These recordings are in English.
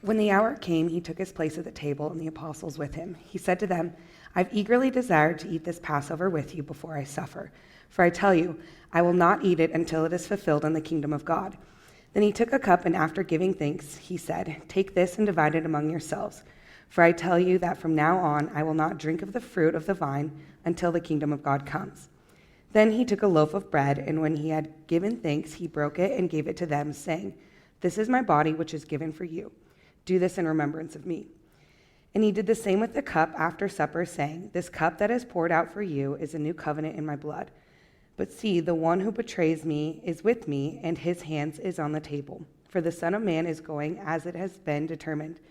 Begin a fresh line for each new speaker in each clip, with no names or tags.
When the hour came, he took his place at the table and the apostles with him. He said to them, "I've eagerly desired to eat this Passover with you before I suffer. For I tell you, I will not eat it until it is fulfilled in the kingdom of God." Then he took a cup, and after giving thanks, he said, "Take this and divide it among yourselves. For I tell you that from now on I will not drink of the fruit of the vine until the kingdom of God comes." Then he took a loaf of bread, and when he had given thanks, he broke it and gave it to them, saying, "This is my body, which is given for you. Do this in remembrance of me." And he did the same with the cup after supper, saying, "This cup that is poured out for you is a new covenant in my blood. But see, the one who betrays me is with me, and his hand is on the table. For the Son of Man is going as it has been determined.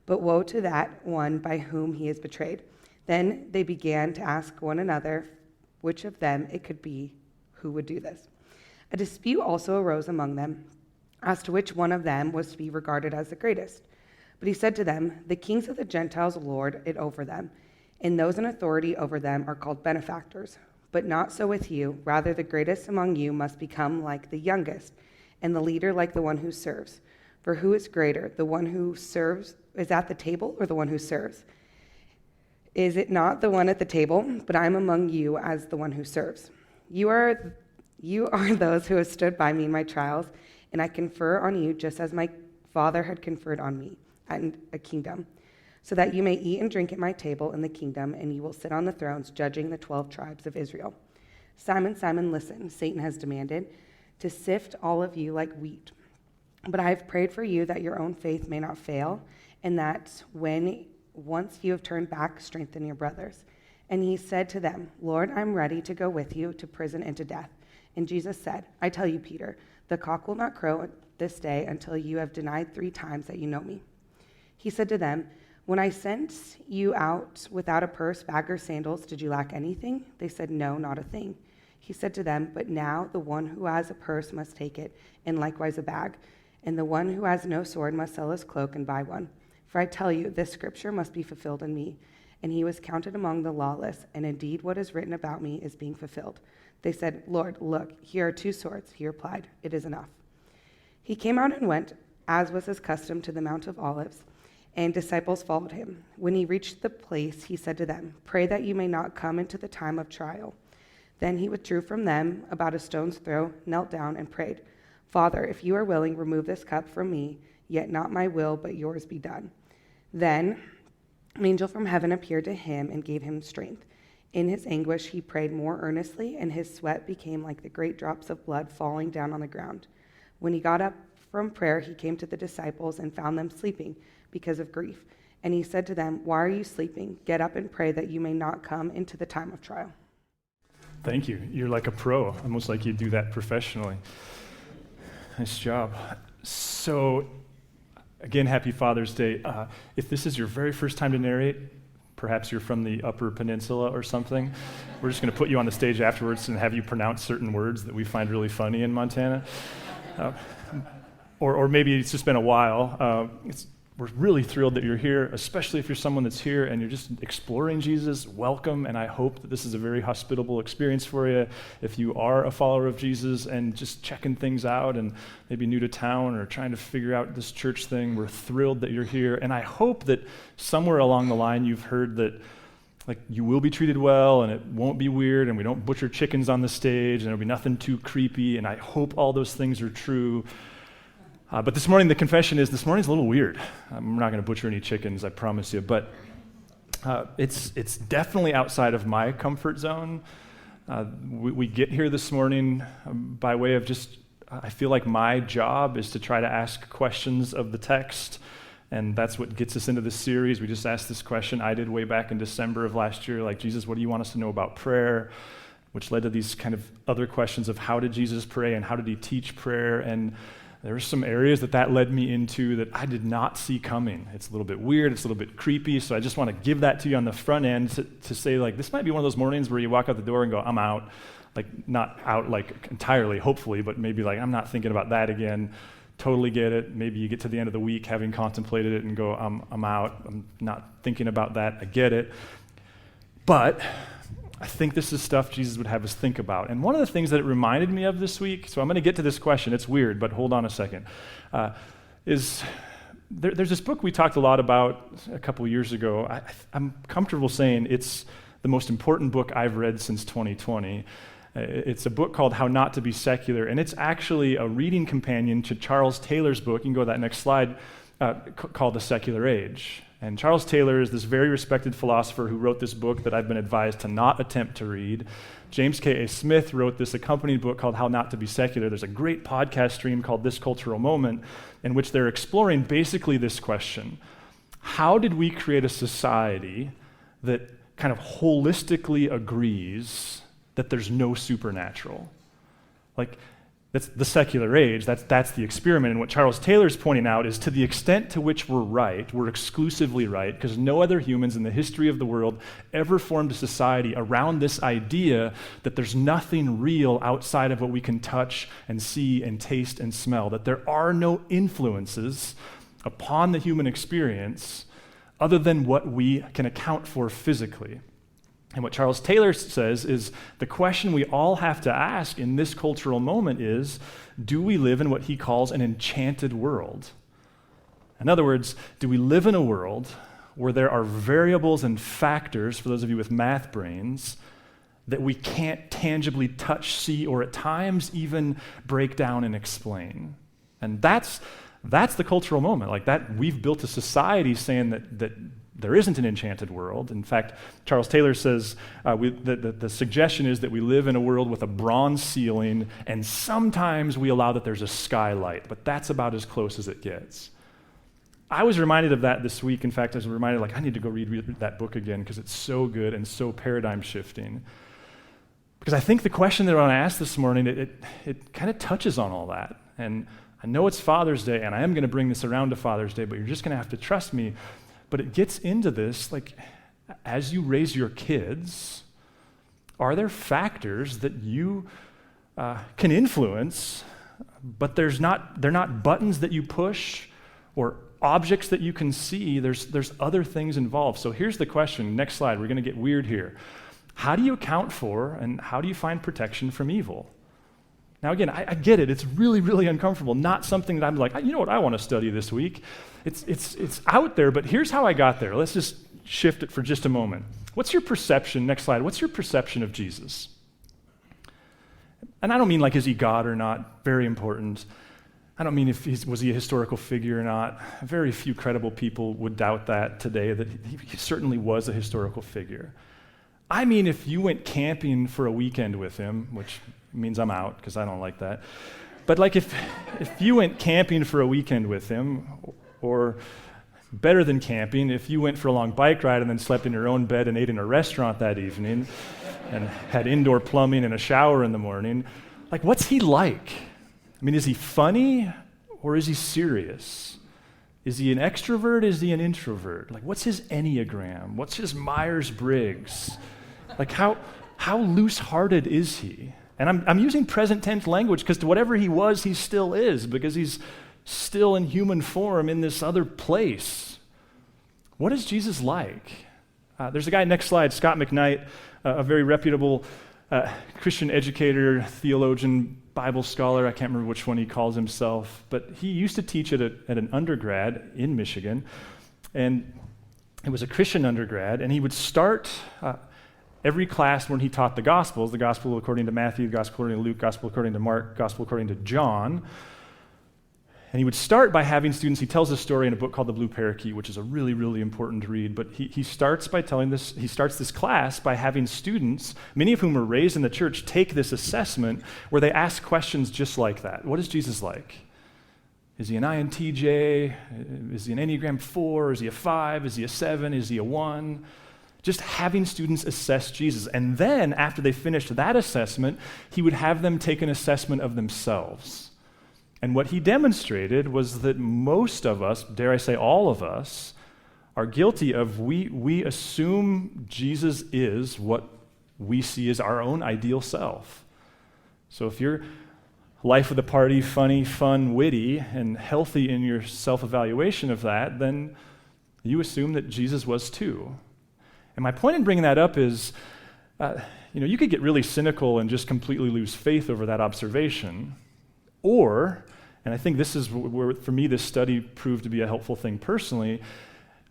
But woe to that one by whom he is betrayed." Then they began to ask one another which of them it could be who would do this. A dispute also arose among them as to which one of them was to be regarded as the greatest. But he said to them, "The kings of the Gentiles lord it over them, and those in authority over them are called benefactors. But not so with you. Rather, the greatest among you must become like the youngest, and the leader like the one who serves. For who is greater, the one who serves is at the table, or the one who serves? Is it not the one at the table? But I am among you as the one who serves. You are those who have stood by me in my trials, and I confer on you just as my Father had conferred on me, and a kingdom, so that you may eat and drink at my table in the kingdom, and you will sit on the thrones judging the 12 tribes of Israel. Simon, Simon, listen, Satan has demanded to sift all of you like wheat. But I have prayed for you that your own faith may not fail, and that once you have turned back, strengthen your brothers." And he said to them, "Lord, I'm ready to go with you to prison and to death." And Jesus said, "I tell you, Peter, the cock will not crow this day until you have denied 3 times that you know me." He said to them, "When I sent you out without a purse, bag, or sandals, did you lack anything?" They said, "No, not a thing." He said to them, "But now the one who has a purse must take it, and likewise a bag. And the one who has no sword must sell his cloak and buy one. For I tell you, this scripture must be fulfilled in me." And he was counted among the lawless, and indeed what is written about me is being fulfilled. They said, "Lord, look, here are 2 swords." He replied, "It is enough." He came out and went, as was his custom, to the Mount of Olives, and disciples followed him. When he reached the place, he said to them, "Pray that you may not come into the time of trial." Then he withdrew from them about a stone's throw, knelt down, and prayed, "Father, if you are willing, remove this cup from me, yet not my will, but yours be done." Then an angel from heaven appeared to him and gave him strength. In his anguish, he prayed more earnestly, and his sweat became like the great drops of blood falling down on the ground. When he got up from prayer, he came to the disciples and found them sleeping because of grief. And he said to them, "Why are you sleeping? Get up and pray that you may not come into the time of trial."
Thank you. You're like a pro, almost like you do that professionally. Nice job. So, again, happy Father's Day. If this is your very first time to narrate, perhaps you're from the Upper Peninsula or something, we're just going to put you on the stage afterwards and have you pronounce certain words that we find really funny in Montana. Or maybe it's just been a while. We're really thrilled that you're here, especially if you're someone that's here and you're just exploring Jesus. Welcome, and I hope that this is a very hospitable experience for you. If you are a follower of Jesus and just checking things out and maybe new to town or trying to figure out this church thing, we're thrilled that you're here. And I hope that somewhere along the line you've heard that you will be treated well and it won't be weird and we don't butcher chickens on the stage and there'll be nothing too creepy, and I hope all those things are true. But this morning, the confession is this morning's a little weird. I'm not going to butcher any chickens, I promise you, but it's definitely outside of my comfort zone. We get here this morning by way of just, I feel like my job is to try to ask questions of the text, and that's what gets us into this series. We just asked this question, I did way back in December of last year, like, Jesus, what do you want us to know about prayer? Which led to these kind of other questions of how did Jesus pray and how did he teach prayer? And there were some areas that led me into that I did not see coming. It's a little bit weird, it's a little bit creepy, so I just want to give that to you on the front end to say, like, this might be one of those mornings where you walk out the door and go, I'm out. Like, not out like entirely, hopefully, but maybe like, I'm not thinking about that again. Totally get it. Maybe you get to the end of the week having contemplated it and go, I'm out. I'm not thinking about that. I get it. But I think this is stuff Jesus would have us think about. And one of the things that it reminded me of this week, so I'm going to get to this question, it's weird, but hold on a second, is there's this book we talked a lot about a couple years ago. I'm comfortable saying it's the most important book I've read since 2020. It's a book called How Not to Be Secular, and it's actually a reading companion to Charles Taylor's book. You can go to that next slide, called The Secular Age. And Charles Taylor is this very respected philosopher who wrote this book that I've been advised to not attempt to read. James K.A. Smith wrote this accompanied book called How Not to Be Secular. There's a great podcast stream called This Cultural Moment in which they're exploring basically this question. How did we create a society that kind of holistically agrees that there's no supernatural? Like, that's the secular age, that's the experiment. And what Charles Taylor's pointing out is to the extent to which we're right, we're exclusively right, because no other humans in the history of the world ever formed a society around this idea that there's nothing real outside of what we can touch and see and taste and smell, that there are no influences upon the human experience other than what we can account for physically. And what Charles Taylor says is the question we all have to ask in this cultural moment is, do we live in what he calls an enchanted world? In other words, do we live in a world where there are variables and factors, for those of you with math brains, that we can't tangibly touch, see, or at times even break down and explain? And that's the cultural moment. Like that, we've built a society saying that there isn't an enchanted world. In fact, Charles Taylor says the suggestion is that we live in a world with a bronze ceiling, and sometimes we allow that there's a skylight, but that's about as close as it gets. I was reminded of that this week. In fact, I was reminded, I need to go read that book again because it's so good and so paradigm shifting. Because I think the question that I want to ask this morning, it kind of touches on all that. And I know it's Father's Day, and I am going to bring this around to Father's Day, but you're just going to have to trust me. But it gets into this, like, as you raise your kids, are there factors that you can influence, but they're not buttons that you push or objects that you can see? There's other things involved. So here's the question. Next slide. We're going to get weird here. How do you account for and how do you find protection from evil? Now, again, I get it. It's really, really uncomfortable. Not something that I'm like, you know what I want to study this week. It's out there, but here's how I got there. Let's just shift it for just a moment. What's your perception? Next slide. What's your perception of Jesus? And I don't mean like, is he God or not? Very important. I don't mean was he a historical figure or not. Very few credible people would doubt that today, that he certainly was a historical figure. I mean, if you went camping for a weekend with him, which means I'm out because I don't like that. But like if you went camping for a weekend with him, or better than camping, if you went for a long bike ride and then slept in your own bed and ate in a restaurant that evening and had indoor plumbing and a shower in the morning, like what's he like? I mean, is he funny or is he serious? Is he an extrovert? Is he an introvert? Like what's his Enneagram? What's his Myers-Briggs? Like how loose-hearted is he? And I'm using present tense language because to whatever he was, he still is, because he's still in human form in this other place. What is Jesus like? There's a guy, next slide, Scott McKnight, a very reputable Christian educator, theologian, Bible scholar. I can't remember which one he calls himself, but he used to teach at an undergrad in Michigan, and it was a Christian undergrad, and he would start every class when he taught the Gospels, the Gospel according to Matthew, the Gospel according to Luke, Gospel according to Mark, Gospel according to John. And he would start by having students, he tells this story in a book called The Blue Parakeet, which is a really, really important read, but he starts this class by having students, many of whom were raised in the church, take this assessment where they ask questions just like that. What is Jesus like? Is he an INTJ? Is he an Enneagram 4? Is he a 5? Is he a 7? Is he a 1? Just having students assess Jesus. And then, after they finished that assessment, he would have them take an assessment of themselves. And what he demonstrated was that most of us, dare I say all of us, are guilty of we assume Jesus is what we see as our own ideal self. So if you're life of the party, funny, fun, witty, and healthy in your self-evaluation of that, then you assume that Jesus was too. And my point in bringing that up is, you could get really cynical and just completely lose faith over that observation. Or, And I think this is where, for me, this study proved to be a helpful thing personally.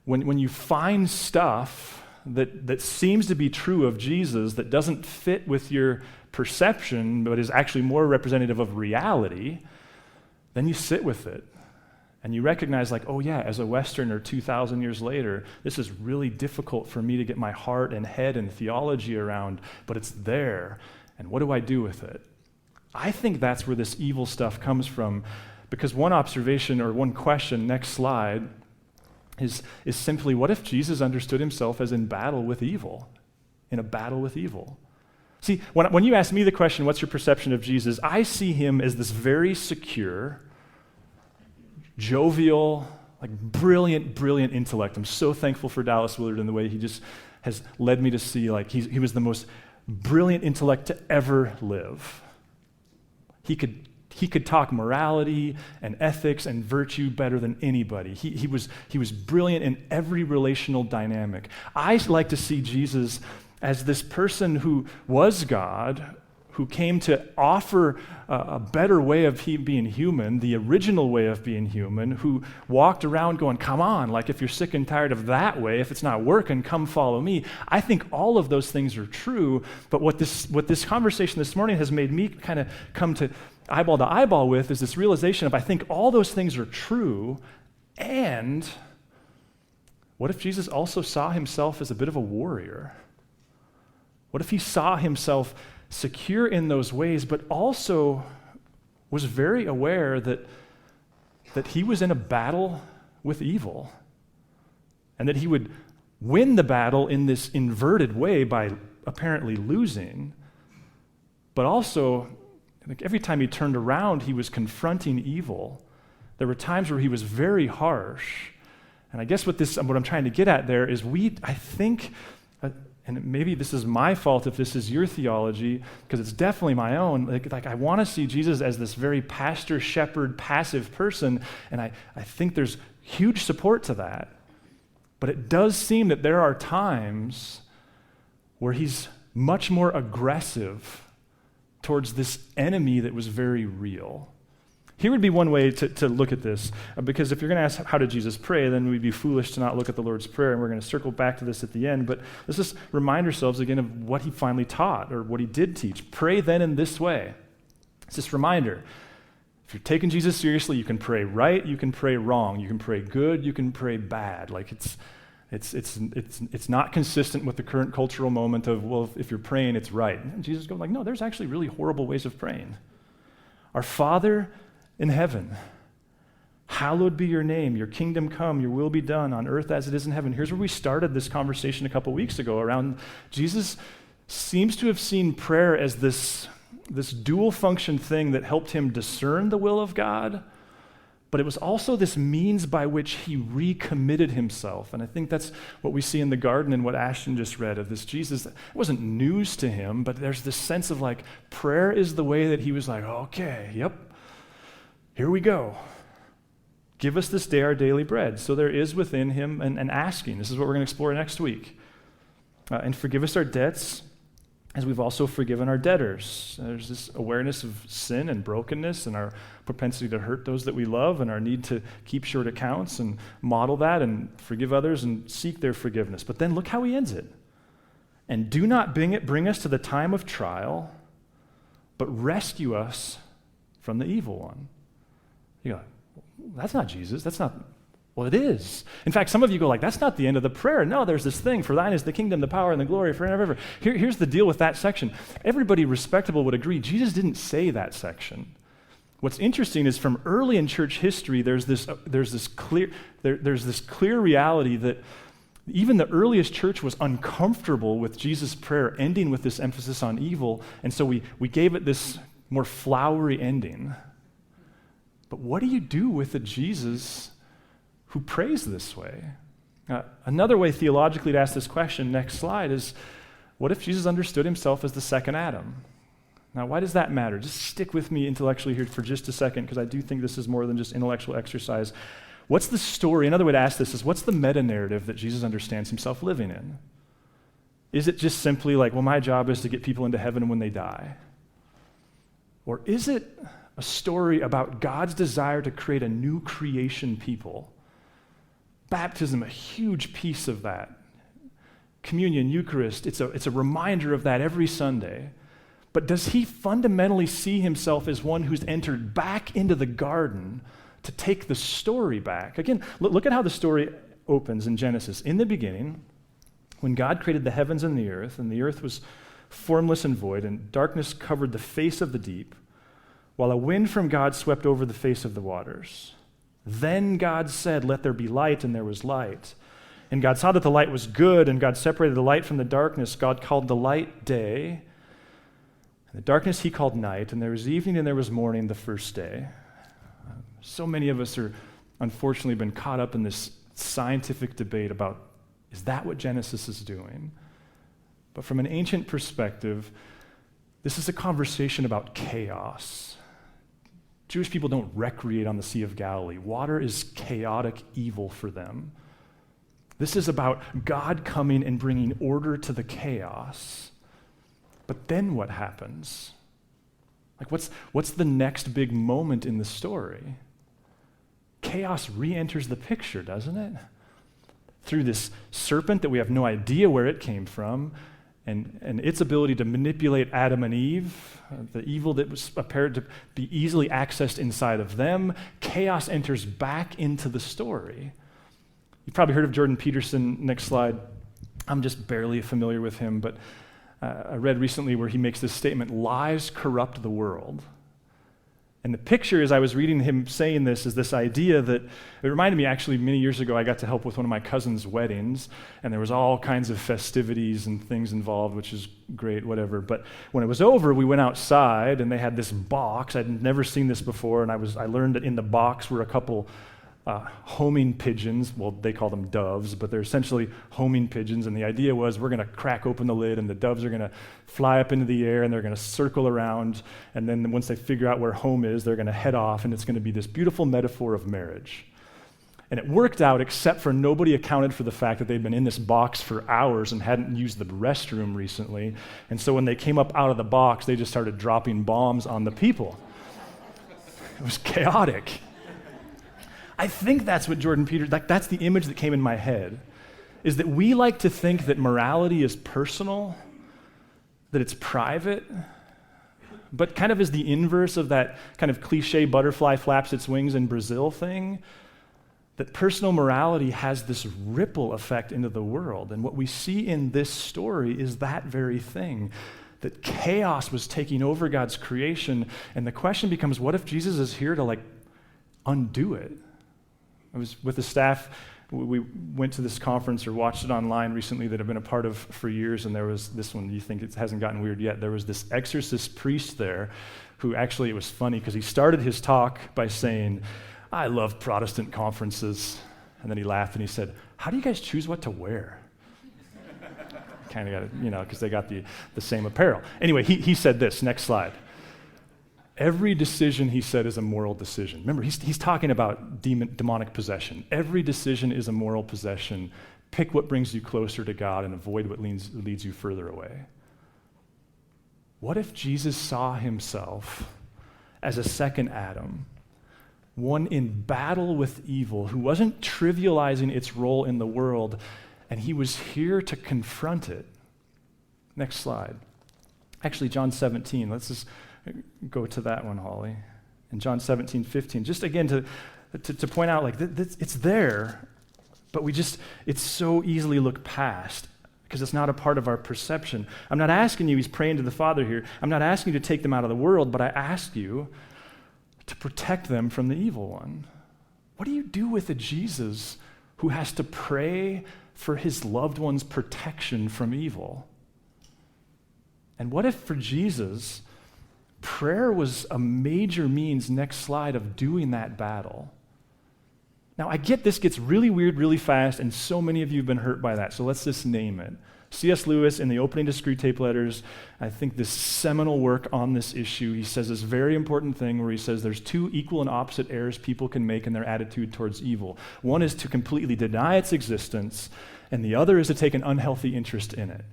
When you find stuff that seems to be true of Jesus that doesn't fit with your perception, but is actually more representative of reality, then you sit with it. And you recognize, like, oh yeah, as a Westerner 2,000 years later, this is really difficult for me to get my heart and head and theology around, but it's there. And what do I do with it? I think that's where this evil stuff comes from, because one observation or one question, next slide, is simply, what if Jesus understood himself as in battle with evil? In a battle with evil. See, when you ask me the question, what's your perception of Jesus? I see him as this very secure, jovial, like brilliant intellect. I'm so thankful for Dallas Willard and the way he just has led me to see, like, he was the most brilliant intellect to ever live. He could talk morality and ethics and virtue better than anybody. He was brilliant in every relational dynamic. I like to see Jesus as this person who was God, who came to offer a better way of being human, the original way of being human, who walked around going, come on, like, if you're sick and tired of that way, if it's not working, come follow me. I think all of those things are true, but what this conversation this morning has made me kind of come to eyeball with is this realization of, I think all those things are true, and what if Jesus also saw himself as a bit of a warrior? What if he saw himself secure in those ways, but also was very aware that he was in a battle with evil, and that he would win the battle in this inverted way by apparently losing, but also, like, every time he turned around, he was confronting evil. There were times where he was very harsh. And I guess what I'm trying to get at there is I think, and maybe this is my fault if this is your theology, because it's definitely my own, like I want to see Jesus as this very pastor, shepherd, passive person, and I think there's huge support to that. But it does seem that there are times where he's much more aggressive towards this enemy that was very real. Here would be one way to look at this, because if you're going to ask, how did Jesus pray, then we'd be foolish to not look at the Lord's Prayer, and we're going to circle back to this at the end, but let's just remind ourselves again of what he finally taught, or what he did teach. Pray then in this way. It's this reminder. If you're taking Jesus seriously, you can pray right, you can pray wrong, you can pray good, you can pray bad. Like, it's not consistent with the current cultural moment of, well, if you're praying, it's right. And Jesus goes like, no, there's actually really horrible ways of praying. Our Father in heaven, hallowed be your name, your kingdom come, your will be done on earth as it is in heaven. Here's where we started this conversation a couple weeks ago around Jesus seems to have seen prayer as this dual function thing that helped him discern the will of God, but it was also this means by which he recommitted himself. And I think that's what we see in the garden and what Ashton just read of this Jesus. It wasn't news to him, but there's this sense of, like, prayer is the way that he was like, okay, yep, here we go. Give us this day our daily bread. So there is within him an asking. This is what we're going to explore next week. And forgive us our debts as we've also forgiven our debtors. There's this awareness of sin and brokenness and our propensity to hurt those that we love and our need to keep short accounts and model that and forgive others and seek their forgiveness. But then look how he ends it. And do not bring us to the time of trial, but rescue us from the evil one. You go, that's not Jesus. That's not. Well, it is. In fact, some of you go like, that's not the end of the prayer. No, there's this thing, for thine is the kingdom, the power, and the glory forever and ever. Here's the deal with that section. Everybody respectable would agree, Jesus didn't say that section. What's interesting is from early in church history, there's this clear reality that even the earliest church was uncomfortable with Jesus' prayer ending with this emphasis on evil, and so we gave it this more flowery ending. But what do you do with a Jesus who prays this way? Another way theologically to ask this question, next slide, is what if Jesus understood himself as the second Adam? Now, why does that matter? Just stick with me intellectually here for just a second, because I do think this is more than just intellectual exercise. What's the story? Another way to ask this is, what's the meta-narrative that Jesus understands himself living in? Is it just simply like, well, my job is to get people into heaven when they die? Or is it a story about God's desire to create a new creation people. Baptism, a huge piece of that. Communion, Eucharist, it's a reminder of that every Sunday. But does he fundamentally see himself as one who's entered back into the garden to take the story back? Again, look at how the story opens in Genesis. In the beginning, when God created the heavens and the earth was formless and void, and darkness covered the face of the deep, while a wind from God swept over the face of the waters. Then God said, "Let there be light," and there was light. And God saw that the light was good, and God separated the light from the darkness. God called the light day, and the darkness he called night, and there was evening and there was morning the first day. So many of us are unfortunately been caught up in this scientific debate about, is that what Genesis is doing? But from an ancient perspective, this is a conversation about chaos. Jewish people don't recreate on the Sea of Galilee. Water is chaotic evil for them. This is about God coming and bringing order to the chaos. But then what happens? Like, what's the next big moment in the story? Chaos re-enters the picture, doesn't it? Through this serpent that we have no idea where it came from, and its ability to manipulate Adam and Eve, the evil that was appeared to be easily accessed inside of them, chaos enters back into the story. You've probably heard of Jordan Peterson. Next slide. I'm just barely familiar with him, but I read recently where he makes this statement, lies corrupt the world. And the picture, as I was reading him saying this, is this idea that, it reminded me actually many years ago, I got to help with one of my cousin's weddings, and there was all kinds of festivities and things involved, which is great, whatever. But when it was over, we went outside, and they had this box. I'd never seen this before, and I learned that in the box were a couple homing pigeons. Well, they call them doves, but they're essentially homing pigeons. And the idea was we're going to crack open the lid, and the doves are going to fly up into the air, and they're going to circle around. And then once they figure out where home is, they're going to head off, and it's going to be this beautiful metaphor of marriage. And it worked out, except for nobody accounted for the fact that they'd been in this box for hours and hadn't used the restroom recently. And so when they came up out of the box, they just started dropping bombs on the people. It was chaotic. I think that's what Jordan Peterson, that's the image that came in my head, is that we like to think that morality is personal, that it's private, but kind of is the inverse of that kind of cliche butterfly flaps its wings in Brazil thing, that personal morality has this ripple effect into the world. And what we see in this story is that very thing, that chaos was taking over God's creation, and the question becomes, what if Jesus is here to undo it? I was with the staff, we went to this conference or watched it online recently that I've been a part of for years, and there was this one, you think it hasn't gotten weird yet, there was this exorcist priest there who actually, it was funny because he started his talk by saying, "I love Protestant conferences," and then he laughed and he said, "How do you guys choose what to wear?" Kind of got it, because they got the same apparel. Anyway, he said this, next slide. Every decision, he said, is a moral decision. Remember, he's talking about demonic possession. Every decision is a moral possession. Pick what brings you closer to God and avoid what leads you further away. What if Jesus saw himself as a second Adam, one in battle with evil, who wasn't trivializing its role in the world, and he was here to confront it? Next slide. Actually, John 17. Let's just go to that one, Holly. In John 17:15, just again to point out, it's there, but it's so easily looked past because it's not a part of our perception. I'm not asking you, he's praying to the Father here, I'm not asking you to take them out of the world, but I ask you to protect them from the evil one. What do you do with a Jesus who has to pray for his loved one's protection from evil? And what if for Jesus, prayer was a major means, next slide, of doing that battle? Now, I get this gets really weird really fast, and so many of you have been hurt by that, so let's just name it. C.S. Lewis, in the opening to Screwtape Letters, I think this seminal work on this issue, he says this very important thing where he says there's two equal and opposite errors people can make in their attitude towards evil. One is to completely deny its existence, and the other is to take an unhealthy interest in it.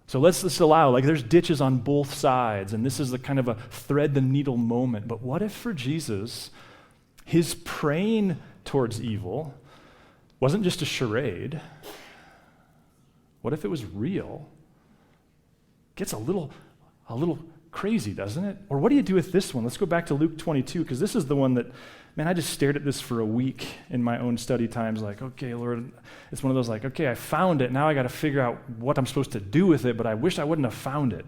So let's just allow, like there's ditches on both sides, and this is the kind of a thread the needle moment. But what if for Jesus, his praying towards evil wasn't just a charade? What if it was real? Gets a little crazy, doesn't it? Or what do you do with this one? Let's go back to Luke 22, because this is the one that, man, I just stared at this for a week in my own study times, like, okay, Lord, it's one of those like, okay, I found it, now I got to figure out what I'm supposed to do with it, but I wish I wouldn't have found it.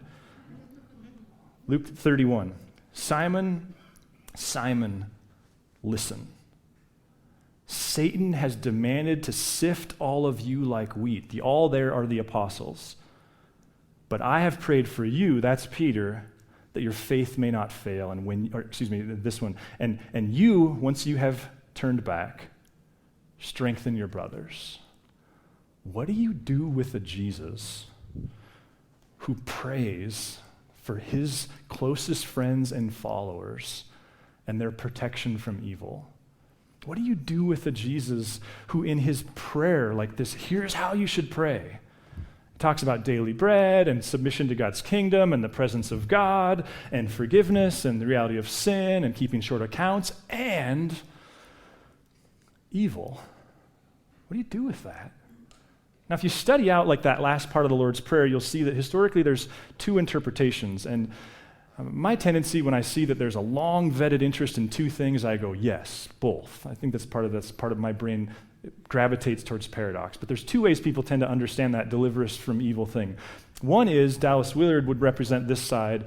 Luke 31, Simon, Simon, listen. Satan has demanded to sift all of you like wheat. The all there are the apostles. But I have prayed for you, that's Peter, that your faith may not fail. This one. And you, once you have turned back, strengthen your brothers. What do you do with a Jesus who prays for his closest friends and followers and their protection from evil? What do you do with a Jesus who in his prayer, like this, here's how you should pray, talks about daily bread and submission to God's kingdom and the presence of God and forgiveness and the reality of sin and keeping short accounts and evil? What do you do with that? Now, if you study out like that last part of the Lord's Prayer, you'll see that historically there's two interpretations. And my tendency when I see that there's a long vetted interest in two things, I go, yes, both. I think that's part of my brain gravitates towards paradox. But there's two ways people tend to understand that deliver us from evil thing. One is Dallas Willard would represent this side,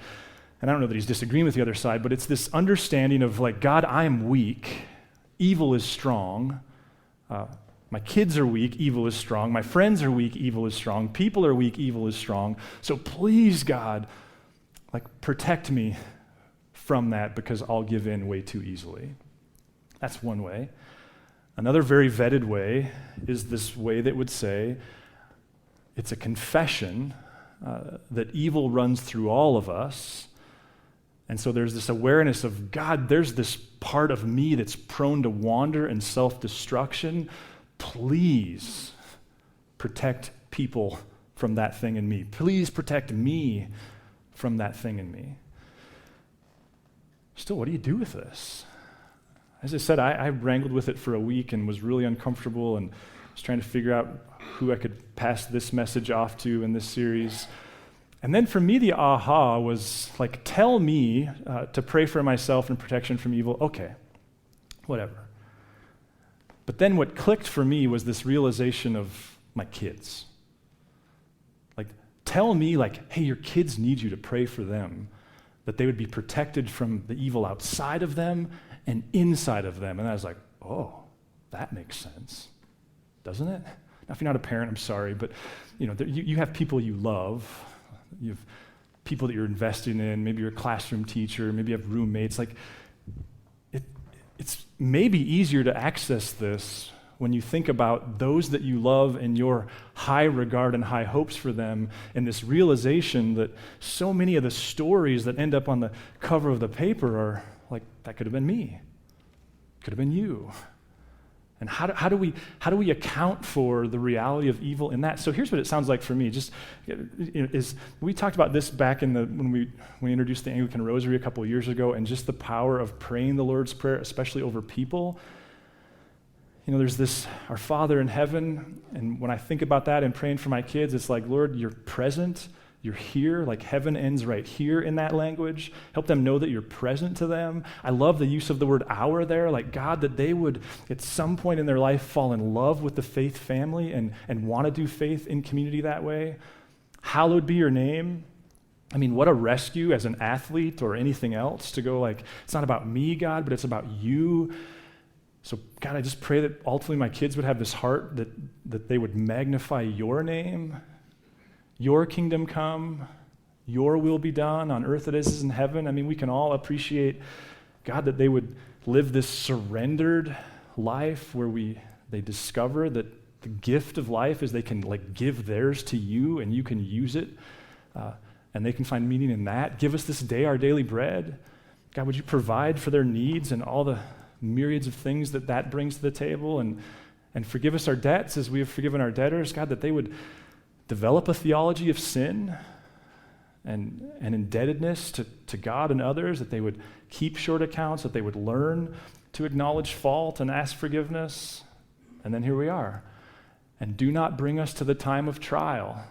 and I don't know that he's disagreeing with the other side, but it's this understanding of like, God, I am weak, evil is strong, my kids are weak, evil is strong, my friends are weak, evil is strong, people are weak, evil is strong, so please, God, like protect me from that because I'll give in way too easily. That's one way. Another very vetted way is this way that would say it's a confession that evil runs through all of us. And so there's this awareness of, God, there's this part of me that's prone to wander and self-destruction. Please protect people from that thing in me. Please protect me from that thing in me. Still, what do you do with this? As I said, I wrangled with it for a week and was really uncomfortable and was trying to figure out who I could pass this message off to in this series. And then for me, the aha was like, tell me to pray for myself and protection from evil. Okay, whatever. But then what clicked for me was this realization of my kids. Like, tell me, like, hey, your kids need you to pray for them, that they would be protected from the evil outside of them and inside of them. And I was like, oh, that makes sense, doesn't it? Now, if you're not a parent, I'm sorry, but you have people you love. You have people that you're investing in. Maybe you're a classroom teacher. Maybe you have roommates. Like, it's maybe easier to access this when you think about those that you love and your high regard and high hopes for them, and this realization that so many of the stories that end up on the cover of the paper are like, that could have been me, could have been you. And how do we account for the reality of evil in that? So here's what it sounds like for me. Just is we talked about this back in when we introduced the Anglican Rosary a couple of years ago, and just the power of praying the Lord's Prayer, especially over people. There's this, our Father in heaven, and when I think about that and praying for my kids, it's like, Lord, you're present, you're here, like heaven ends right here in that language. Help them know that you're present to them. I love the use of the word our there, like God, that they would at some point in their life fall in love with the faith family and want to do faith in community that way. Hallowed be your name. I mean, what a rescue as an athlete or anything else to go like, it's not about me, God, but it's about you. So God, I just pray that ultimately my kids would have this heart that they would magnify your name, your kingdom come, your will be done on earth as it is in heaven. I mean, we can all appreciate, God, that they would live this surrendered life where they discover that the gift of life is they can like give theirs to you and you can use it and they can find meaning in that. Give us this day our daily bread. God, would you provide for their needs and all the myriads of things that brings to the table, and forgive us our debts as we have forgiven our debtors. God, that they would develop a theology of sin and indebtedness to God and others, that they would keep short accounts, that they would learn to acknowledge fault and ask forgiveness. And then here we are. And do not bring us to the time of trial,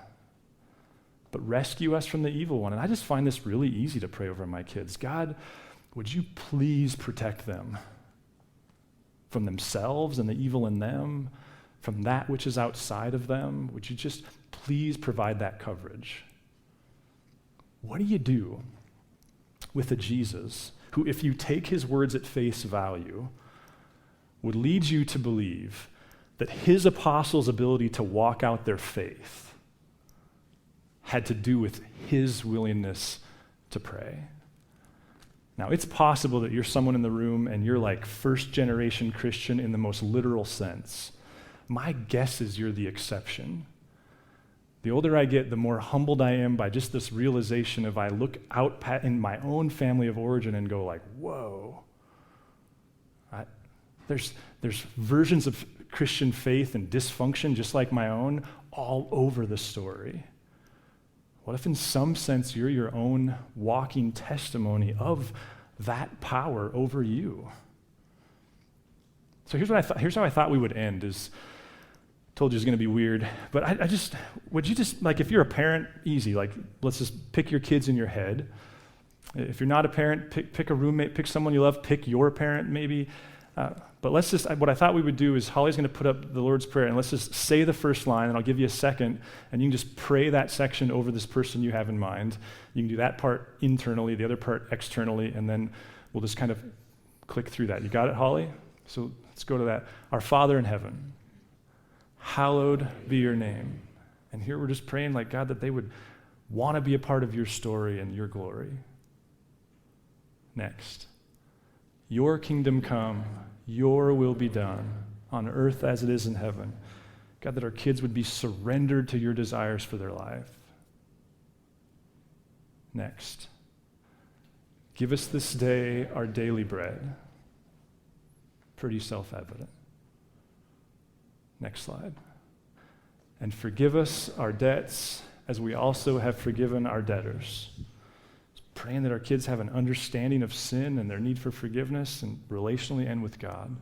but rescue us from the evil one. And I just find this really easy to pray over my kids. God, would you please protect them from themselves and the evil in them, from that which is outside of them? Would you just please provide that coverage? What do you do with a Jesus who, if you take his words at face value, would lead you to believe that his apostles' ability to walk out their faith had to do with his willingness to pray? Now, it's possible that you're someone in the room and you're like first-generation Christian in the most literal sense. My guess is you're the exception. The older I get, the more humbled I am by just this realization of I look out in my own family of origin and go like, whoa. There's versions of Christian faith and dysfunction just like my own all over the story. What if in some sense you're your own walking testimony of that power over you? So here's how I thought we would end. Told you it was going to be weird, but would you just, like, if you're a parent, easy, like, let's just pick your kids in your head. If you're not a parent, pick a roommate, pick someone you love, pick your parent maybe. But what I thought we would do is Holly's going to put up the Lord's Prayer, and let's just say the first line, and I'll give you a second, and you can just pray that section over this person you have in mind. You can do that part internally, the other part externally, and then we'll just kind of click through that. You got it, Holly? So let's go to that. Our Father in heaven, hallowed be your name. And here we're just praying, like, God, that they would want to be a part of your story and your glory. Next. Your kingdom come, your will be done on earth as it is in heaven. God, that our kids would be surrendered to your desires for their life. Next. Give us this day our daily bread. Pretty self-evident. Next slide. And forgive us our debts as we also have forgiven our debtors. Praying that our kids have an understanding of sin and their need for forgiveness, and relationally and with God.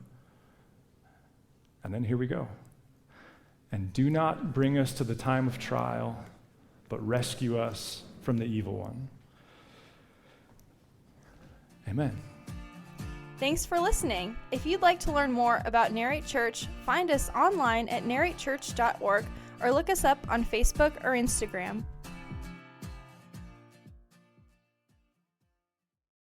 And then here we go. And do not bring us to the time of trial, but rescue us from the evil one. Amen.
Thanks for listening. If you'd like to learn more about Narrate Church, find us online at narratechurch.org or look us up on Facebook or Instagram.